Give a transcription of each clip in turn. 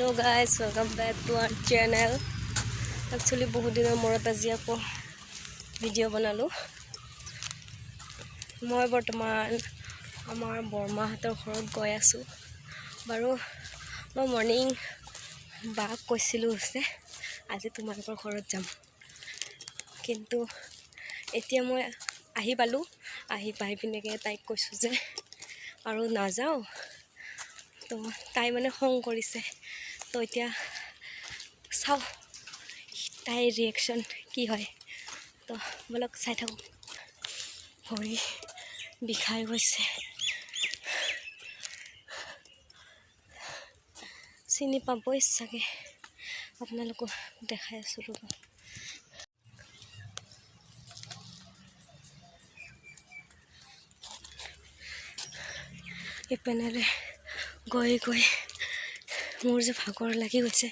Hello guys, welcome back to our channel. Actually বহুত দিনৰ মূৰত আজি আকৌ ভিডিঅ' বনালো। মই বৰ্তমান আমাৰ বৰমাহঁতৰ ঘৰত গৈ আছো। বাৰু মই মৰ্নিং বাক কৈছিলো যে আজি তোমালোকৰ ঘৰত যাম, কিন্তু এতিয়া মই আহি পালো। আহি পাই পিনেকে তাইক কৈছো যে আৰু নাযাওঁ, তো তাই মানে খং কৰিছে। তো এতিয়া চাও তাইৰ ৰিয়েকশ্যন কি হয়। তো বলক চাই থাকোঁ। ভৰি বিষাই গৈছে, চিনি পাবই চাগে, আপোনালোকক দেখাই আছোঁ ৰ'ব। ইপিনেৰে গৈ গৈ মোৰ যে ভাগৰ লাগি গৈছে।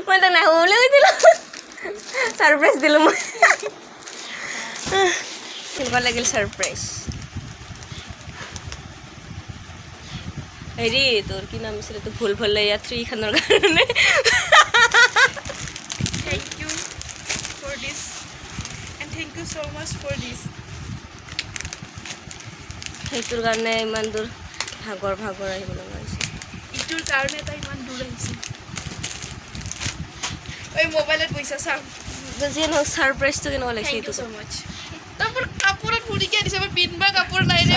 মই তাক নাহো বুলি কৈছিলো, ছাৰপ্ৰাইজ দিলোঁ মই। কেনেকুৱা লাগিল ছাৰপ্ৰাইজ? হেৰি তোৰ কি নাম আছিলে, তোৰ ভুল ভুল ইয়াত 3 খানৰ কাৰণে। Thank you for this and thank you so much for this. সেইটোৰ কাৰণে ইমান দূৰ ভাগৰ আহিব লগা হৈছে। ইটোৰ কাৰণে তাই ইমান দূৰ আহিছে। ওই মোবাইলত পইচা চাম। যিয়ে নহওক ছাৰপ্ৰাইজটো কেনেকুৱা লাগিছে? Thank you so much. তাৰপৰ কাপড়ত ফুৰিকে দিছে, আমাৰ পিনবা কাপড় নাই ৰে,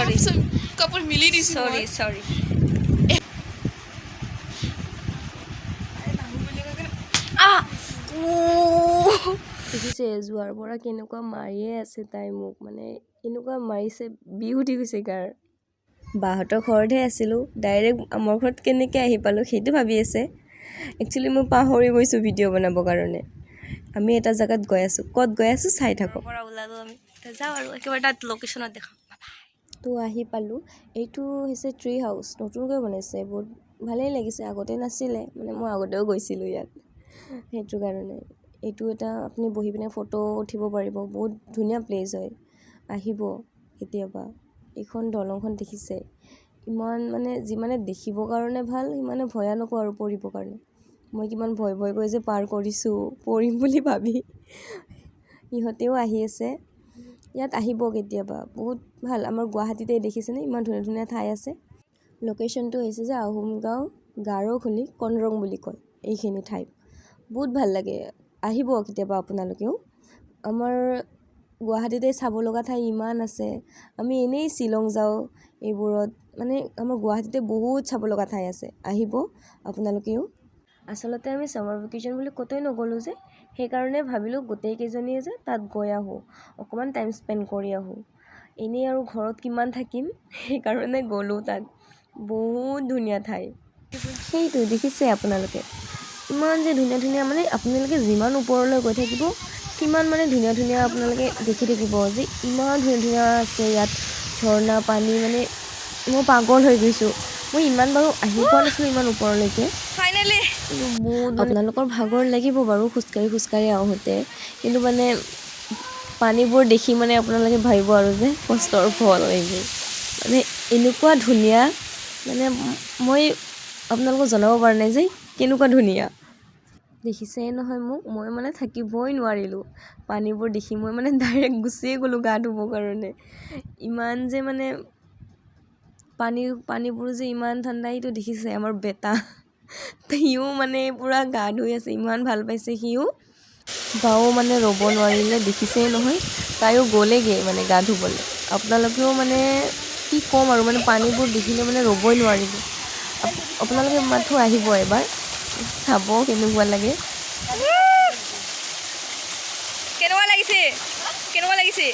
কাপড় মিলি দিছি। সৰি দেখিছে যোৱাৰ পৰা কেনেকুৱা মাৰিয়ে আছে তাই মোক, মানে এনেকুৱা মাৰিছে বিহু দি গৈছে গাৰ। বাহঁতৰ ঘৰতহে আছিলোঁ, ডাইৰেক্ট আমাৰ ঘৰত কেনেকৈ আহি পালোঁ সেইটো ভাবি আছে। একচুৱেলি মই পাহৰি গৈছোঁ ভিডিঅ' বনাবৰ কাৰণে। আমি এটা জেগাত গৈ আছোঁ, ক'ত গৈ আছোঁ চাই থাকোঁ। পৰা ওলালোঁ আমি, যাওঁ আৰু একেবাৰে তাত লোকেশ্যনত দেখাম। তো আহি পালোঁ। এইটো হৈছে ট্ৰি হাউচ, নতুনকৈ বনাইছে, বহুত ভালেই লাগিছে। আগতে নাছিলে, মানে মই আগতেও গৈছিলোঁ ইয়াত, সেইটো কাৰণে। এইটো এটা আপুনি বহি পিনে ফটো উঠিব পাৰিব, বহুত ধুনীয়া প্লেচ হয়, আহিব কেতিয়াবা। এইখন দলংখন দেখিছে, ইমান মানে যিমানে দেখিবৰ কাৰণে ভাল, সিমানে ভয়ানকো আৰু পৰিবৰ কাৰণে। মই কিমান ভয় কৰি যে পাৰ কৰিছোঁ, পৰিম বুলি ভাবি। ইহঁতেও আহি আছে, ইয়াত আহিব কেতিয়াবা, বহুত ভাল। আমাৰ গুৱাহাটীতে দেখিছেনে ইমান ধুনীয়া ধুনীয়া ঠাই আছে। লোকেশ্যনটো হৈছে যে আহোম গাঁও গাৰোখুলি কনৰং বুলি কয় এইখিনি ঠাই। বহুত ভাল লাগে, আহিব কেতিয়াবা আপোনালোকেও। আমাৰ গুৱাহাটীতে চাব লগা ঠাই ইমান আছে। আমি এনেই শ্বিলং যাওঁ এইবোৰত, মানে আমাৰ গুৱাহাটীতে বহুত চাব লগা ঠাই আছে, আহিব আপোনালোকেও। আচলতে আমি ছামাৰ ভেকেশ্যন বুলি ক'তোৱে নগ'লোঁ যে, সেইকাৰণে ভাবিলোঁ গোটেইকেইজনীয়ে যে তাত গৈ আহোঁ, অকণমান টাইম স্পেণ্ড কৰি আহোঁ। এনেই আৰু ঘৰত কিমান থাকিম, সেইকাৰণে গ'লোঁ তাত। বহুত ধুনীয়া ঠাই, সেইটো দেখিছে আপোনালোকে। ইমান যে ধুনীয়া ধুনীয়া, মানে আপোনালোকে যিমান ওপৰলৈ গৈ থাকিব সিমান মানে ধুনীয়া ধুনীয়া আপোনালোকে দেখি থাকিব যে ইমান ধুনীয়া ধুনীয়া আছে ইয়াত। ঝৰ্ণা পানী, মানে মই পাগল হৈ গৈছোঁ। মই ইমান বাৰু আহি পোৱা নাছিলোঁ ইমান ওপৰলৈকে। ফাইনেলি বহুত আপোনালোকৰ ভাগৰ লাগিব বাৰু খোজকাঢ়ি আহোঁতে, কিন্তু মানে পানীবোৰ দেখি মানে আপোনালোকে ভাবিব আৰু যে কষ্টৰ ফল এইবোৰ। মানে এনেকুৱা ধুনীয়া, মানে মই আপোনালোকক জনাব পৰা নাই যে কেনেকুৱা ধুনীয়া। দেখিছেই নহয় মোক, মই মানে থাকিবই নোৱাৰিলোঁ পানীবোৰ দেখি। মই মানে ডাইৰেক্ট গুচিয়ে গ'লোঁ গা ধুবৰ কাৰণে। ইমান যে মানে পানীবোৰ যে ইমান ঠাণ্ডা। সেইটো দেখিছে আমাৰ বেটা, সিও মানে পূৰা গা ধুই আছে, ইমান ভাল পাইছে সিও। বাও মানে ৰ'ব নোৱাৰিলে, দেখিছেই নহয়, তাইও গ'লেগৈ মানে গা ধুবলৈ। আপোনালোকেও মানে কি ক'ম আৰু, মানে পানীবোৰ দেখিলে মানে ৰ'বই নোৱাৰিব। আপোনালোকে মাথো আহিব এবাৰ, চাব কেনেকুৱা লাগে। কেনেকুৱা লাগিছে?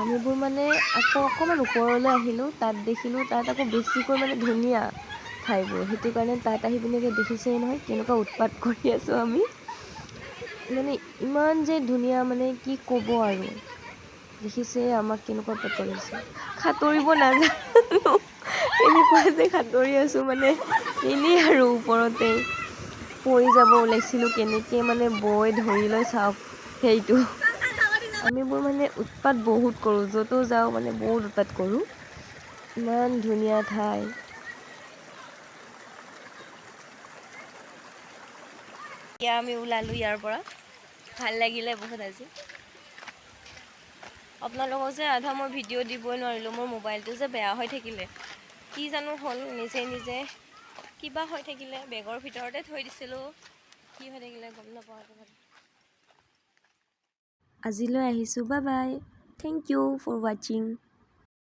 আমিবোৰ মানে আকৌ অকণমান ওপৰলৈ আহিলোঁ, তাত দেখিলোঁ তাত আকৌ বেছিকৈ মানে ধুনীয়া ঠাইবোৰ, সেইটো কাৰণে তাত আহি পিনে দেখিছেই নহয় কেনেকুৱা উৎপাত কৰি আছোঁ আমি। মানে ইমান যে ধুনীয়া, মানে কি ক'ব আৰু, দেখিছে আমাক কেনেকুৱা পেটলিছে। সাঁতুৰিব নাজানো, এনেকুৱা যে সাঁতুৰি আছোঁ মানে এনেই আৰু ওপৰতে পৰি যাব ওলাইছিলোঁ, কেনেকৈ মানে বৈ ধৰি লৈ চাওক সেইটো। আমিবোৰ মানে উৎপাত বহুত কৰোঁ, য'তো যাওঁ মানে বহুত উৎপাত কৰোঁ। ইমান ধুনীয়া ঠাই। এতিয়া আমি ওলালোঁ ইয়াৰ পৰা, ভাল লাগিলে বহুত আজি। আপোনালোকক যে আধা মই ভিডিঅ' দিবই নোৱাৰিলোঁ, মোৰ মোবাইলটো যে বেয়া হৈ থাকিলে, কি জানো হ'ল, নিজে নিজে কিবা হৈ থাকিলে, বেগৰ ভিতৰতে থৈ দিছিলোঁ, কি হৈ থাকিলে গম নাপাওঁ। আজিলৈ আহিছোঁ, bye bye, thank you for ৱাচিং।